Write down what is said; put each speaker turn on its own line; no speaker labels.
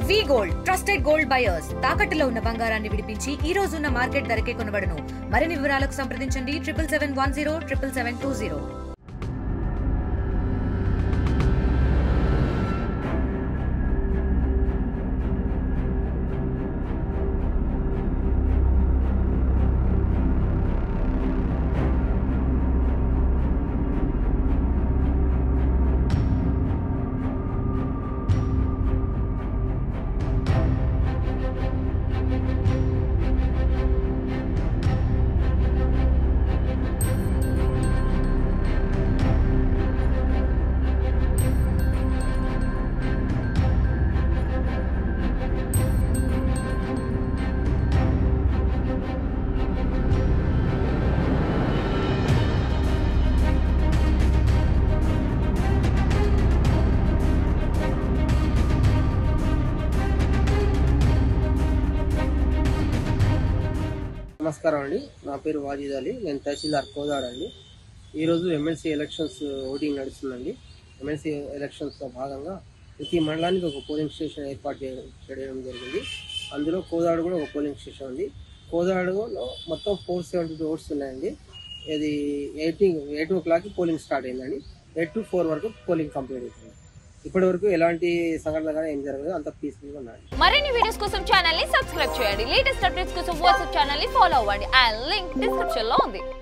వి gold trusted gold buyers తాకట్టులో ఉన్న బంగారాన్ని విడిపించి ఈ రోజు ఉన్న మార్కెట్ ధరకే కొనబడును. మరిన్ని వివరాలకు సంప్రదించండి 7710 77720.
నమస్కారం అండి. నా పేరు వాజీద్ అలీ. నేను తహసీల్దార్ కోదాడ అండి. ఈరోజు ఎమ్మెల్సీ ఎలక్షన్స్ ఓటింగ్ నడుస్తుందండి. ఎమ్మెల్సీ ఎలక్షన్స్లో భాగంగా ప్రతి మండలానికి ఒక పోలింగ్ స్టేషన్ ఏర్పాటు చేయడం జరిగింది. అందులో కోదాడ కూడా ఒక పోలింగ్ స్టేషన్ ఉంది. కోదాడలో మొత్తం 472 ఓట్స్ ఉన్నాయండి. ఇది 8 o'clock పోలింగ్ స్టార్ట్ అయిందండి. 8 to 4 వరకు పోలింగ్ కంప్లీట్ అవుతుంది. ఇప్పటి వరకు ఎలాంటి సంఘటనలు ఏం జరగలేదు, అంత పీస్ఫుల్గా ఉన్నాయి.
మరిన్ని వీడియోస్ కోసం ఛానల్ ని సబ్స్క్రైబ్ చేయండి. లేటెస్ట్ అప్డేట్స్ కోసం వాట్సాప్ ఛానల్ ని ఫాలో అవ్వండి. ఆ లింక్ డిస్క్రిప్షన్ లో ఉంది.